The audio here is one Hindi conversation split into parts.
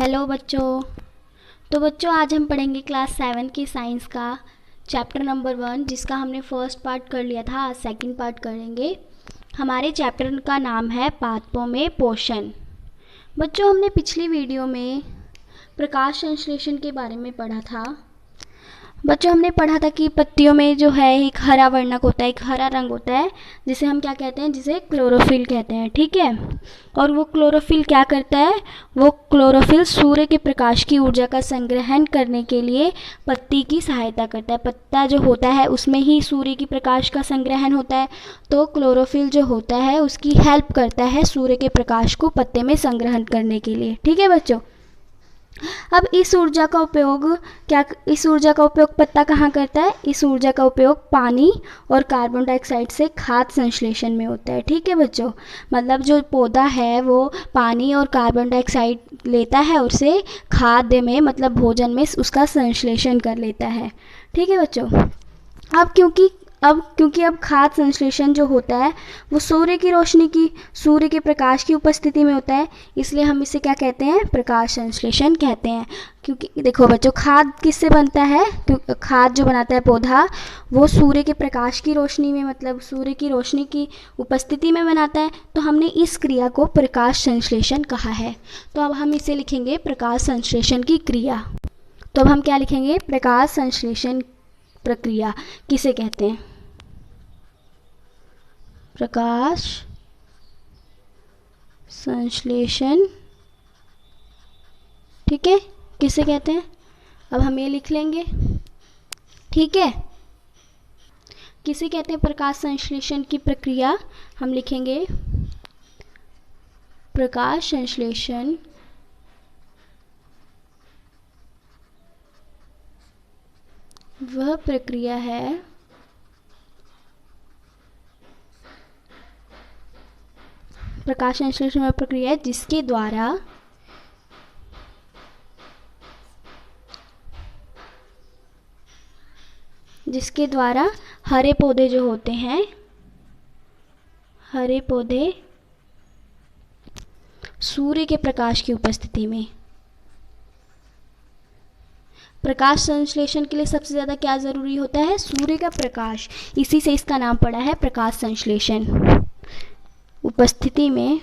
हेलो बच्चों। तो बच्चों आज हम पढ़ेंगे क्लास 7 की साइंस का चैप्टर नंबर 1, जिसका हमने फर्स्ट पार्ट कर लिया था। आज सेकंड पार्ट करेंगे। हमारे चैप्टर का नाम है पादपों में पोषण। बच्चों हमने पिछली वीडियो में प्रकाश संश्लेषण के बारे में पढ़ा था। बच्चों हमने पढ़ा था कि पत्तियों में जो है एक हरा वर्णक होता है, एक हरा रंग होता है, जिसे हम क्या कहते हैं, जिसे क्लोरोफिल कहते हैं। ठीक है। और वो क्लोरोफिल क्या करता है, वो क्लोरोफिल सूर्य के प्रकाश की ऊर्जा का संग्रहण करने के लिए पत्ती की सहायता करता है। पत्ता जो होता है उसमें ही सूर्य की प्रकाश का संग्रहण होता है, तो क्लोरोफिल जो होता है उसकी हेल्प करता है सूर्य के प्रकाश को पत्ते में संग्रहण करने के लिए। ठीक है बच्चों। अब इस ऊर्जा का उपयोग पत्ता कहाँ करता है? इस ऊर्जा का उपयोग पानी और कार्बन डाइऑक्साइड से खाद्य संश्लेषण में होता है। ठीक है बच्चों। मतलब जो पौधा है वो पानी और कार्बन डाइऑक्साइड लेता है और उसे खाद्य में, मतलब भोजन में उसका संश्लेषण कर लेता है। ठीक है बच्चों। अब क्योंकि अब खाद्य संश्लेषण जो होता है वो सूर्य के प्रकाश की उपस्थिति में होता है, इसलिए हम इसे क्या कहते हैं? प्रकाश संश्लेषण कहते हैं। क्योंकि देखो बच्चों, खाद्य किससे बनता है? खाद्य जो बनाता है पौधा, वो सूर्य के प्रकाश की रोशनी में, मतलब सूर्य की रोशनी की उपस्थिति में बनाता है, तो हमने इस क्रिया को प्रकाश संश्लेषण कहा है। तो अब हम इसे लिखेंगे प्रकाश संश्लेषण की क्रिया। तो अब हम क्या लिखेंगे? प्रकाश संश्लेषण प्रक्रिया किसे कहते हैं? प्रकाश संश्लेषण। ठीक है, किसे कहते हैं? अब हम ये लिख लेंगे। ठीक है। किसे कहते हैं प्रकाश संश्लेषण की प्रक्रिया? हम लिखेंगे प्रकाश संश्लेषण वह प्रक्रिया है प्रकाश संश्लेषण वह प्रक्रिया है जिसके द्वारा हरे पौधे जो होते हैं, हरे पौधे सूर्य के प्रकाश की उपस्थिति में, प्रकाश संश्लेषण के लिए सबसे ज़्यादा क्या ज़रूरी होता है? सूर्य का प्रकाश। इसी से इसका नाम पड़ा है प्रकाश संश्लेषण। उपस्थिति में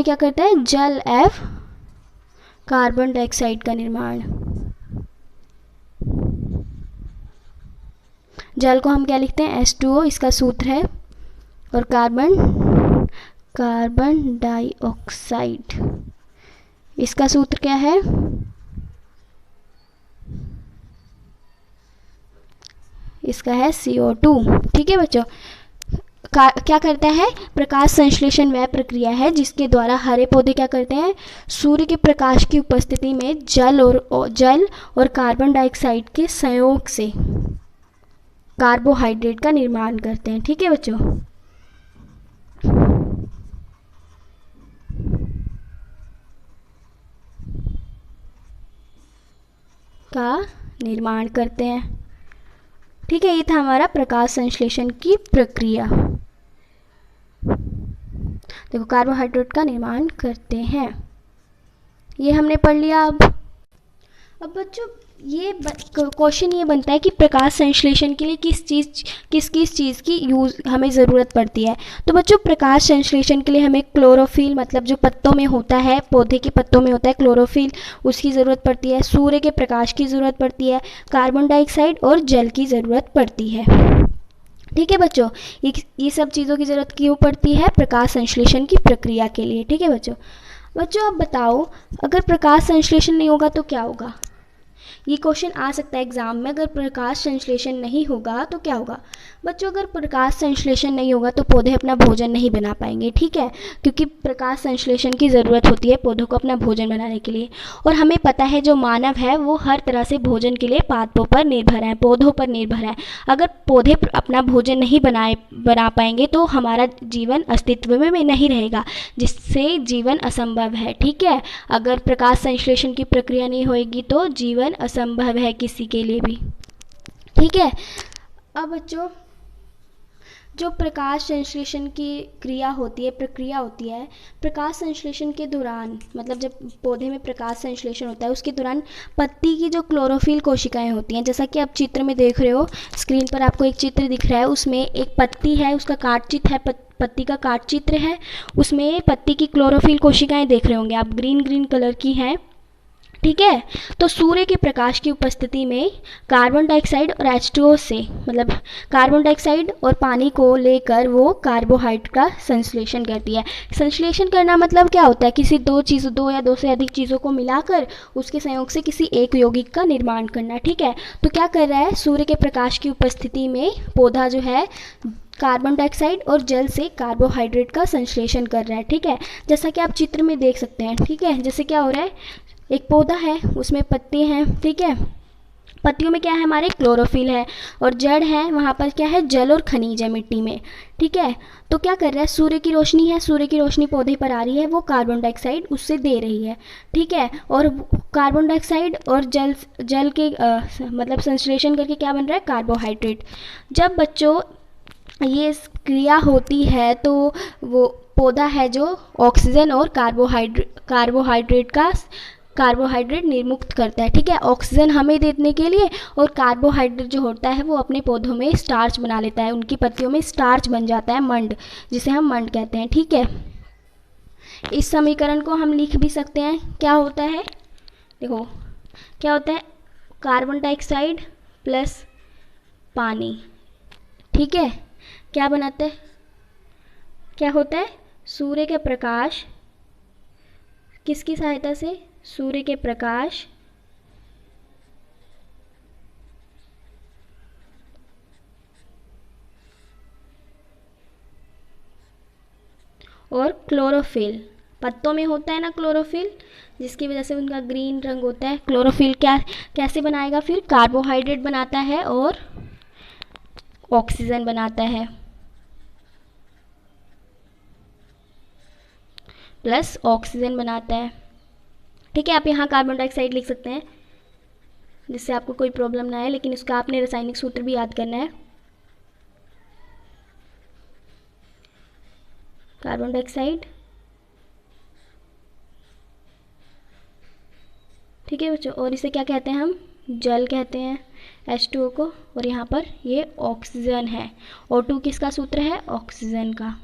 क्या करता है? जल एवं कार्बन डाइऑक्साइड का निर्माण। जल को हम क्या लिखते हैं? H2O, इसका सूत्र है। और कार्बन डाइऑक्साइड, इसका सूत्र क्या है? इसका है CO2। ठीक है बच्चों। क्या करता है? प्रकाश संश्लेषण वह प्रक्रिया है जिसके द्वारा हरे पौधे क्या करते हैं? सूर्य के प्रकाश की उपस्थिति में जल और कार्बन डाइऑक्साइड के संयोग से कार्बोहाइड्रेट का निर्माण करते हैं। ठीक है बच्चों। का निर्माण करते हैं। ठीक है, ये था हमारा प्रकाश संश्लेषण की प्रक्रिया। देखो, कार्बोहाइड्रेट का निर्माण करते हैं, ये हमने पढ़ लिया। अब बच्चों ये क्वेश्चन ये बनता है कि प्रकाश संश्लेषण के लिए किस चीज़ की हमें ज़रूरत पड़ती है। तो बच्चों प्रकाश संश्लेषण के लिए हमें क्लोरोफिल, मतलब जो पत्तों में होता है, पौधे के पत्तों में होता है क्लोरोफिल, उसकी ज़रूरत पड़ती है। सूर्य के प्रकाश की ज़रूरत पड़ती है। कार्बन डाइऑक्साइड और जल की ज़रूरत पड़ती है। ठीक है बच्चों। ये सब चीज़ों की ज़रूरत क्यों पड़ती है? प्रकाश संश्लेषण की प्रक्रिया के लिए। ठीक है बच्चों अब बताओ, अगर प्रकाश संश्लेषण नहीं होगा तो क्या होगा? ये क्वेश्चन आ सकता है एग्जाम में। अगर प्रकाश संश्लेषण नहीं होगा तो क्या होगा? बच्चों अगर प्रकाश संश्लेषण नहीं होगा तो पौधे अपना भोजन नहीं बना पाएंगे। ठीक है, क्योंकि प्रकाश संश्लेषण की ज़रूरत होती है पौधों को अपना भोजन बनाने के लिए। और हमें पता है जो मानव है वो हर तरह से भोजन के लिए पादपों पर निर्भर है, पौधों पर निर्भर है। अगर पौधे अपना भोजन नहीं बना पाएंगे तो हमारा जीवन अस्तित्व में नहीं रहेगा, जिससे जीवन असंभव है। ठीक है, अगर प्रकाश संश्लेषण की प्रक्रिया नहीं होगी तो जीवन असंभव है किसी के लिए भी। ठीक है। अब बच्चों जो प्रकाश संश्लेषण की क्रिया होती है, प्रक्रिया होती है, प्रकाश संश्लेषण के दौरान, मतलब जब पौधे में प्रकाश संश्लेषण होता है उसके दौरान पत्ती की जो क्लोरोफिल कोशिकाएं होती हैं, जैसा कि आप चित्र में देख रहे हो, स्क्रीन पर आपको एक चित्र दिख रहा है, उसमें एक पत्ती है, उसका काट चित्र है, पत्ती का काट चित्र है, उसमें पत्ती की क्लोरोफिल कोशिकाएं देख रहे होंगे आप, ग्रीन ग्रीन कलर की हैं, ठीक है। तो सूर्य के प्रकाश की उपस्थिति में कार्बन डाइऑक्साइड और H2O से, मतलब कार्बन डाइऑक्साइड और पानी को लेकर वो कार्बोहाइड्रेट का संश्लेषण करती है। संश्लेषण करना मतलब क्या होता है, किसी दो या दो से अधिक चीज़ों को मिलाकर उसके संयोग से किसी एक यौगिक का निर्माण करना, ठीक है। तो क्या कर रहा है, सूर्य के प्रकाश की उपस्थिति में पौधा जो है कार्बन डाइऑक्साइड और जल से कार्बोहाइड्रेट का संश्लेषण कर रहा है, ठीक है, जैसा कि आप चित्र में देख सकते हैं, ठीक है। जैसे क्या हो रहा है, एक पौधा है, उसमें पत्ते हैं, ठीक है, पत्तियों में क्या है, हमारे क्लोरोफिल है, और जड़ है, वहाँ पर क्या है, जल और खनिज है मिट्टी में, ठीक है। तो क्या कर रहा है, सूर्य की रोशनी है, सूर्य की रोशनी पौधे पर आ रही है, वो कार्बन डाइऑक्साइड उससे दे रही है, ठीक है, और कार्बन डाइऑक्साइड और जल के मतलब संश्लेषण करके क्या बन रहा है, कार्बोहाइड्रेट। जब बच्चों ये क्रिया होती है तो वो पौधा है जो ऑक्सीजन और कार्बोहाइड्रेट निर्मुक्त करता है, ठीक है, ऑक्सीजन हमें देने के लिए, और कार्बोहाइड्रेट जो होता है वो अपने पौधों में स्टार्च बना लेता है, उनकी पत्तियों में स्टार्च बन जाता है, मंड, जिसे हम मंड कहते हैं, ठीक है। इस समीकरण को हम लिख भी सकते हैं, क्या होता है, देखो क्या होता है, कार्बन डाइऑक्साइड प्लस पानी, ठीक है, क्या बनाता है, क्या होता है, सूर्य के प्रकाश, किसकी सहायता से, सूर्य के प्रकाश और क्लोरोफिल, पत्तों में होता है ना क्लोरोफिल, जिसकी वजह से उनका ग्रीन रंग होता है। क्लोरोफिल क्या कैसे बनाएगा, फिर कार्बोहाइड्रेट बनाता है और ऑक्सीजन बनाता है, प्लस ऑक्सीजन बनाता है, ठीक है। आप यहाँ कार्बन डाइऑक्साइड लिख सकते हैं जिससे आपको कोई प्रॉब्लम ना आए, लेकिन उसका आपने रासायनिक सूत्र भी याद करना है। कार्बन डाइऑक्साइड, ठीक है बच्चों, और इसे क्या कहते हैं हम, जल कहते हैं, H2O को, और यहाँ पर ये ऑक्सीजन है, O2 किसका सूत्र है, ऑक्सीजन का,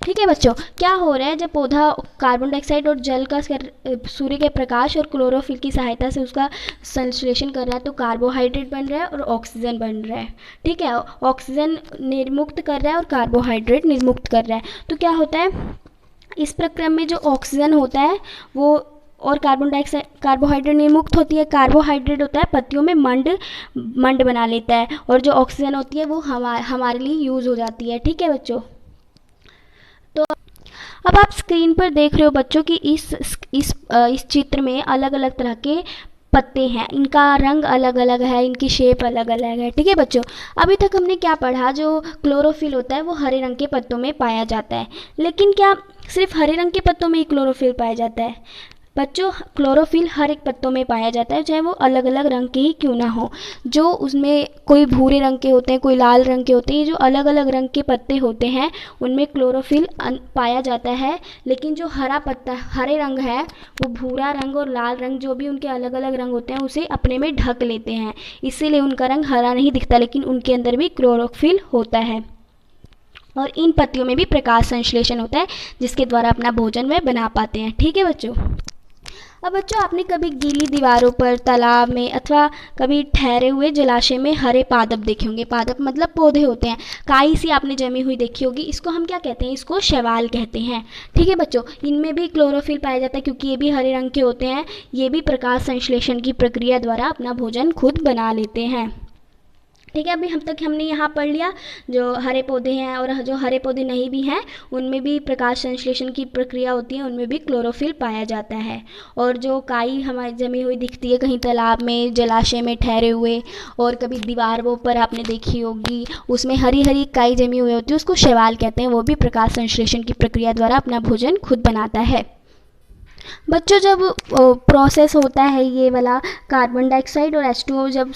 ठीक है बच्चों। क्या हो रहा है, जब पौधा कार्बन डाइऑक्साइड और जल का सूर्य के प्रकाश और क्लोरोफिल की सहायता से उसका संश्लेषण कर रहा है, तो कार्बोहाइड्रेट बन रहा है और ऑक्सीजन बन रहा है, ठीक है, ऑक्सीजन निर्मुक्त कर रहा है और कार्बोहाइड्रेट निर्मुक्त कर रहा है। तो क्या होता है, इस प्रक्रम में जो ऑक्सीजन होता है वो और कार्बन डाइऑक्साइड, कार्बोहाइड्रेट निर्मुक्त होती है, कार्बोहाइड्रेट होता है पत्तियों में मंड बना लेता है, और जो ऑक्सीजन होती है वो हमारे लिए यूज़ हो जाती है, ठीक है बच्चों। तो अब आप स्क्रीन पर देख रहे हो बच्चों कि इस चित्र में अलग अलग तरह के पत्ते हैं, इनका रंग अलग अलग है, इनकी शेप अलग अलग है, ठीक है बच्चों। अभी तक हमने क्या पढ़ा, जो क्लोरोफिल होता है वो हरे रंग के पत्तों में पाया जाता है, लेकिन क्या सिर्फ हरे रंग के पत्तों में ही क्लोरोफिल पाया जाता है, बच्चों क्लोरोफिल हर एक पत्तों में पाया जाता है, चाहे वो अलग अलग रंग के ही क्यों ना हो, जो उसमें कोई भूरे रंग के होते हैं, कोई लाल रंग के होते हैं, जो अलग अलग रंग के पत्ते होते हैं उनमें क्लोरोफिल पाया जाता है। लेकिन जो हरा पत्ता, हरे रंग है, वो भूरा रंग और लाल रंग जो भी उनके अलग अलग रंग होते हैं उसे अपने में ढक लेते हैं, इसीलिए उनका रंग हरा नहीं दिखता, लेकिन उनके अंदर भी क्लोरोफिल होता है। और इन पत्तियों में भी प्रकाश संश्लेषण होता है जिसके द्वारा अपना भोजन वे बना पाते हैं, ठीक है बच्चों। अब बच्चों आपने कभी गीली दीवारों पर, तालाब में, अथवा कभी ठहरे हुए जलाशय में हरे पादप देखे होंगे, पादप मतलब पौधे होते हैं, काई सी आपने जमी हुई देखी होगी, इसको हम क्या कहते हैं, इसको शैवाल कहते हैं, ठीक है बच्चों। इनमें भी क्लोरोफिल पाया जाता है क्योंकि ये भी हरे रंग के होते हैं, ये भी प्रकाश संश्लेषण की प्रक्रिया द्वारा अपना भोजन खुद बना लेते हैं, ठीक है। अभी हमने यहाँ पढ़ लिया जो हरे पौधे हैं, और जो हरे पौधे नहीं भी हैं उनमें भी प्रकाश संश्लेषण की प्रक्रिया होती है, उनमें भी क्लोरोफिल पाया जाता है। और जो काई हमारी जमी हुई दिखती है कहीं तालाब में, जलाशय में ठहरे हुए, और कभी दीवारों पर आपने देखी होगी, उसमें हरी हरी काई जमी हुई होती है, उसको शैवाल कहते हैं, वो भी प्रकाश संश्लेषण की प्रक्रिया द्वारा अपना भोजन खुद बनाता है। बच्चों जब प्रोसेस होता है ये वाला, कार्बन डाइऑक्साइड और H2O जब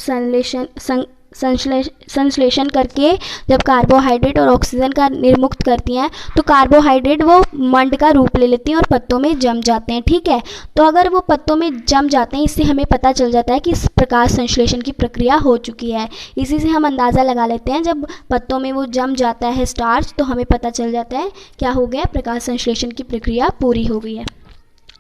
संश्लेषण करके जब कार्बोहाइड्रेट और ऑक्सीजन का निर्मुक्त करती हैं तो कार्बोहाइड्रेट वो मंड का रूप ले लेती हैं और पत्तों में जम जाते हैं। ठीक है, तो अगर वो पत्तों में जम जाते हैं, इससे हमें पता चल जाता है कि इस प्रकाश संश्लेषण की प्रक्रिया हो चुकी है। इसी से हम अंदाज़ा लगा लेते हैं, जब पत्तों में वो जम जाता है स्टार्च, तो हमें पता चल जाता है क्या हो गया, प्रकाश संश्लेषण की प्रक्रिया पूरी हो गई है।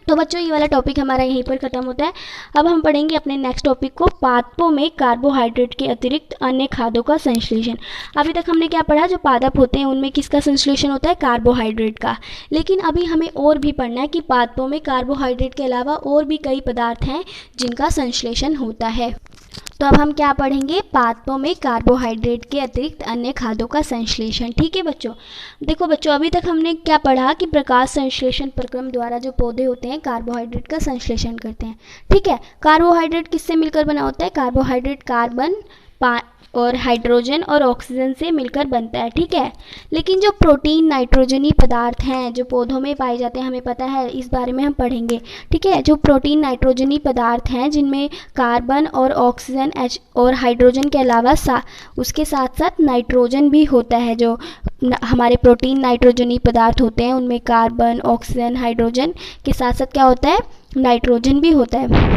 तो बच्चों ये वाला टॉपिक हमारा यहीं पर ख़त्म होता है। अब हम पढ़ेंगे अपने नेक्स्ट टॉपिक को, पादपों में कार्बोहाइड्रेट के अतिरिक्त अन्य खाद्यों का संश्लेषण। अभी तक हमने क्या पढ़ा, जो पादप होते हैं उनमें किसका संश्लेषण होता है, कार्बोहाइड्रेट का। लेकिन अभी हमें और भी पढ़ना है कि पादपों में कार्बोहाइड्रेट के अलावा और भी कई पदार्थ हैं जिनका संश्लेषण होता है। तो अब हम क्या पढ़ेंगे, पादपों में कार्बोहाइड्रेट के अतिरिक्त अन्य खाद्यों का संश्लेषण। ठीक है बच्चों, देखो बच्चों अभी तक हमने क्या पढ़ा कि प्रकाश संश्लेषण प्रक्रम द्वारा जो पौधे होते हैं कार्बोहाइड्रेट का संश्लेषण करते हैं। ठीक है, कार्बोहाइड्रेट किससे मिलकर बना होता है, कार्बोहाइड्रेट कार्बन और हाइड्रोजन और ऑक्सीजन से मिलकर बनता है। ठीक है, लेकिन जो प्रोटीन नाइट्रोजनी पदार्थ हैं जो पौधों में पाए जाते हैं, हमें पता है, इस बारे में हम पढ़ेंगे। ठीक है, जो प्रोटीन नाइट्रोजनी पदार्थ हैं जिनमें कार्बन और ऑक्सीजन और हाइड्रोजन के अलावा उसके साथ साथ नाइट्रोजन भी होता है। जो हमारे प्रोटीन नाइट्रोजनी पदार्थ होते हैं उनमें कार्बन, ऑक्सीजन, हाइड्रोजन के साथ साथ क्या होता है, नाइट्रोजन भी होता है।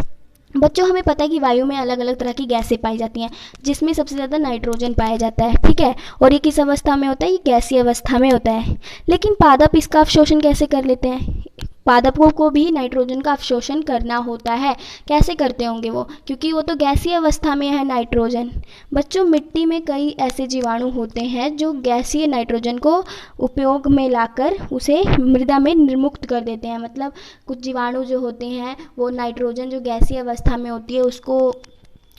बच्चों हमें पता है कि वायु में अलग अलग तरह की गैसें पाई जाती हैं जिसमें सबसे ज़्यादा नाइट्रोजन पाया जाता है। ठीक है, और ये किस अवस्था में होता है, ये गैसीय अवस्था में होता है। लेकिन पादप इसका अवशोषण कैसे कर लेते हैं, पादपों को भी नाइट्रोजन का अवशोषण करना होता है। कैसे करते होंगे वो, क्योंकि वो तो गैसीय अवस्था में है नाइट्रोजन। बच्चों मिट्टी में कई ऐसे जीवाणु होते हैं जो गैसीय नाइट्रोजन को उपयोग में लाकर उसे मृदा में निर्मुक्त कर देते हैं। मतलब कुछ जीवाणु जो होते हैं वो नाइट्रोजन जो गैसीय अवस्था में होती है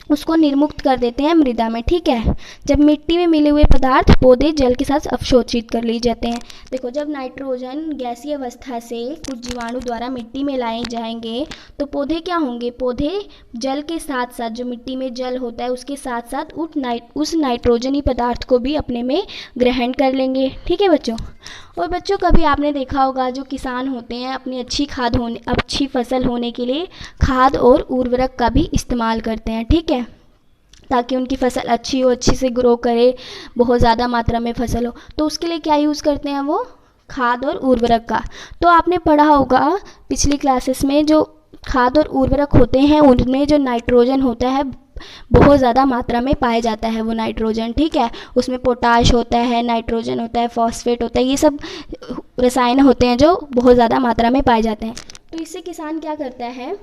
उसको निर्मुक्त कर देते हैं मृदा में। ठीक है, जब मिट्टी में मिले हुए पदार्थ पौधे जल के साथ अवशोषित कर लिए जाते हैं। देखो जब नाइट्रोजन गैसीय अवस्था से कुछ जीवाणु द्वारा मिट्टी में लाए जाएंगे तो पौधे क्या होंगे, पौधे जल के साथ साथ, जो मिट्टी में जल होता है उसके साथ साथ उस नाइट्रोजनी पदार्थ को भी अपने में ग्रहण कर लेंगे। ठीक है बच्चों, और बच्चों कभी आपने देखा होगा जो किसान होते हैं अपनी अच्छी फसल होने के लिए खाद और उर्वरक का भी इस्तेमाल करते हैं। ठीक है, ताकि उनकी फसल अच्छी हो, अच्छी से ग्रो करे, बहुत ज़्यादा मात्रा में फसल हो, तो उसके लिए क्या यूज़ करते हैं वो, खाद और उर्वरक का। तो आपने पढ़ा होगा पिछली क्लासेस में, जो खाद और उर्वरक होते हैं उनमें जो नाइट्रोजन होता है बहुत ज़्यादा मात्रा में पाया जाता है वो नाइट्रोजन। ठीक है, उसमें पोटाश होता है, नाइट्रोजन होता है, फॉस्फेट होता है, ये सब रसायन होते हैं जो बहुत ज़्यादा मात्रा में पाए जाते हैं। तो इससे किसान क्या करता है,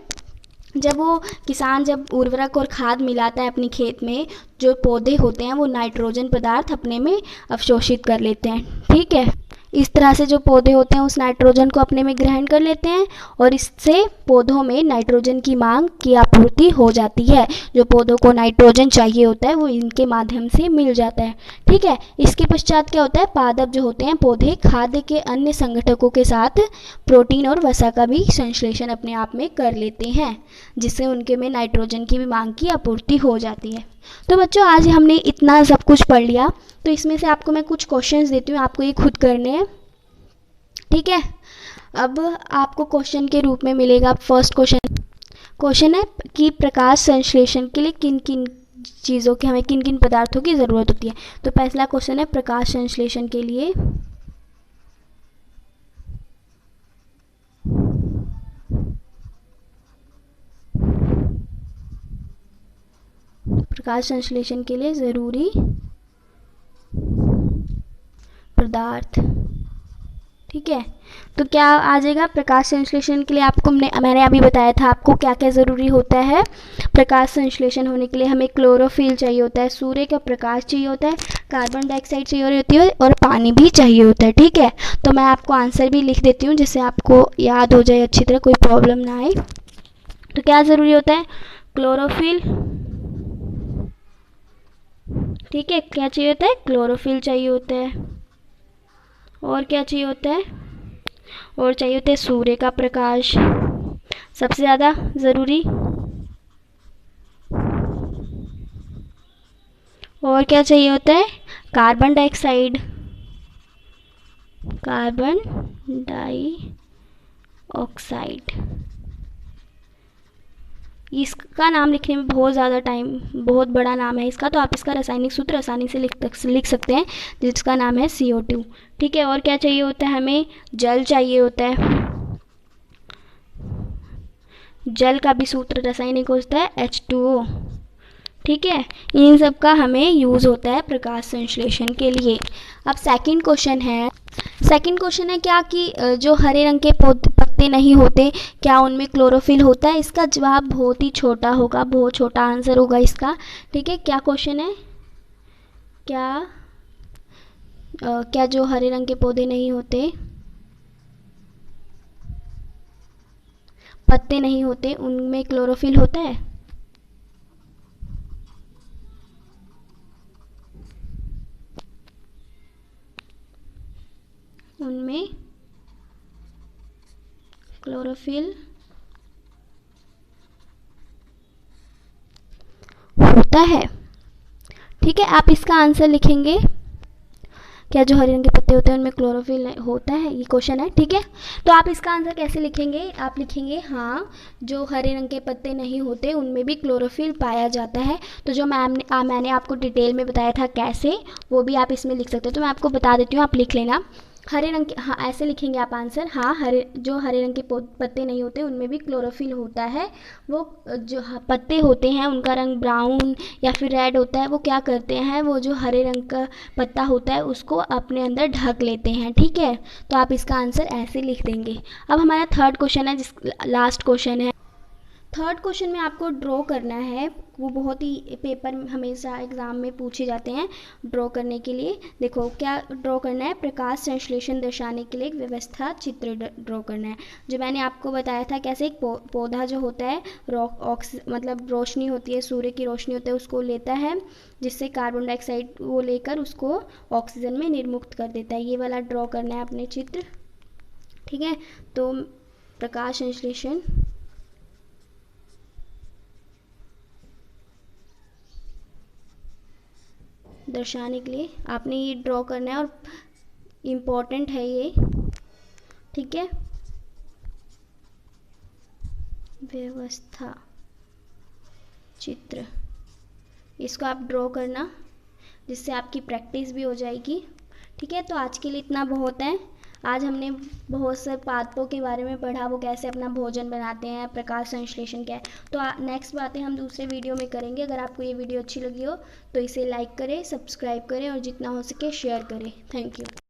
जब उर्वरक और खाद मिलाता है अपनी खेत में, जो पौधे होते हैं वो नाइट्रोजन पदार्थ अपने में अवशोषित कर लेते हैं। ठीक है, इस तरह से जो पौधे होते हैं उस नाइट्रोजन को अपने में ग्रहण कर लेते हैं और इससे पौधों में नाइट्रोजन की मांग की आपूर्ति हो जाती है। जो पौधों को नाइट्रोजन चाहिए होता है वो इनके माध्यम से मिल जाता है। ठीक है, इसके पश्चात क्या होता है, पादप जो होते हैं पौधे खाद्य के अन्य संघटकों के साथ प्रोटीन और वसा का भी संश्लेषण अपने आप में कर लेते हैं, जिससे उनके में नाइट्रोजन की भी मांग की आपूर्ति हो जाती है। तो बच्चों आज हमने इतना सब कुछ पढ़ लिया, तो इसमें से आपको मैं कुछ क्वेश्चंस देती हूँ, आपको ये खुद करने हैं। ठीक है, अब आपको क्वेश्चन के रूप में मिलेगा। फर्स्ट क्वेश्चन है कि प्रकाश संश्लेषण के लिए किन किन चीज़ों की, हमें किन किन पदार्थों की ज़रूरत होती है। तो पहला क्वेश्चन है, प्रकाश संश्लेषण के लिए ज़रूरी पदार्थ। ठीक है, तो क्या आ जाएगा, प्रकाश संश्लेषण के लिए आपको मैंने अभी बताया था आपको क्या क्या ज़रूरी होता है। प्रकाश संश्लेषण होने के लिए हमें क्लोरोफिल चाहिए होता है, सूर्य का प्रकाश चाहिए होता है, कार्बन डाइऑक्साइड चाहिए होती है और पानी भी चाहिए होता है। ठीक है, तो मैं आपको आंसर भी लिख देती हूँ जिससे आपको याद हो जाए अच्छी तरह, कोई प्रॉब्लम ना आए। तो क्या ज़रूरी होता है, क्लोरोफिल। ठीक है, क्या चाहिए होता है, क्लोरोफिल चाहिए होता है, और क्या चाहिए होता है, और चाहिए होता है सूर्य का प्रकाश, सबसे ज़्यादा ज़रूरी। और क्या चाहिए होता है, कार्बन डाइऑक्साइड, इसका नाम लिखने में बहुत ज़्यादा टाइम, बहुत बड़ा नाम है इसका, तो आप इसका रासायनिक सूत्र आसानी से लिख सकते हैं, जिसका नाम है CO2। ठीक है, और क्या चाहिए होता है हमें, जल चाहिए होता है। जल का भी सूत्र रासायनिक होता है H2O। ठीक है, इन सब का हमें यूज़ होता है प्रकाश संश्लेषण के लिए। अब सेकंड क्वेश्चन है क्या कि जो हरे रंग के पत्ते नहीं होते, क्या उनमें क्लोरोफिल होता है? इसका जवाब बहुत ही छोटा होगा, बहुत छोटा आंसर होगा इसका। ठीक है, क्या क्वेश्चन है, क्या जो हरे रंग के पौधे नहीं होते, पत्ते नहीं होते, उनमें क्लोरोफिल होता है? उनमें क्लोरोफिल होता है। ठीक है, आप इसका आंसर लिखेंगे, क्या जो हरे रंग के पत्ते होते हैं उनमें क्लोरोफिल होता है, ये क्वेश्चन है। ठीक है, तो आप इसका आंसर कैसे लिखेंगे, आप लिखेंगे हाँ, जो हरे रंग के पत्ते नहीं होते उनमें भी क्लोरोफिल पाया जाता है। तो जो मैंने आपको डिटेल में बताया था कैसे, वो भी आप इसमें लिख सकते हो, तो मैं आपको बता देती हूँ, आप लिख लेना। हरे रंग के, हाँ ऐसे लिखेंगे आप आंसर, हाँ जो हरे रंग के पत्ते नहीं होते उनमें भी क्लोरोफिल होता है। वो जो पत्ते होते हैं उनका रंग ब्राउन या फिर रेड होता है, वो क्या करते हैं, वो जो हरे रंग का पत्ता होता है उसको अपने अंदर ढक लेते हैं। ठीक है, तो आप इसका आंसर ऐसे लिख देंगे। अब हमारा थर्ड क्वेश्चन है, जिस लास्ट क्वेश्चन है। थर्ड क्वेश्चन में आपको ड्रॉ करना है, वो बहुत ही पेपर हमेशा एग्ज़ाम में पूछे जाते हैं ड्रॉ करने के लिए। देखो क्या ड्रॉ करना है, प्रकाश संश्लेषण दर्शाने के लिए एक व्यवस्था चित्र ड्रॉ करना है। जो मैंने आपको बताया था कैसे एक पौधा जो होता है मतलब रोशनी होती है, सूर्य की रोशनी होती है, उसको लेता है, जिससे कार्बन डाइऑक्साइड वो लेकर उसको ऑक्सीजन में निर्मुक्त कर देता है। ये वाला ड्रॉ करना है अपने चित्र। ठीक है, तो प्रकाश संश्लेषण दर्शाने के लिए आपने ये ड्रॉ करना है, और इम्पॉर्टेंट है ये। ठीक है, व्यवस्था चित्र, इसको आप ड्रॉ करना, जिससे आपकी प्रैक्टिस भी हो जाएगी। ठीक है, तो आज के लिए इतना बहुत है। आज हमने बहुत से पादपों के बारे में पढ़ा, वो कैसे अपना भोजन बनाते हैं, प्रकाश संश्लेषण क्या है। तो नेक्स्ट बातें हम दूसरे वीडियो में करेंगे। अगर आपको ये वीडियो अच्छी लगी हो तो इसे लाइक करें, सब्सक्राइब करें और जितना हो सके शेयर करें। Thank you.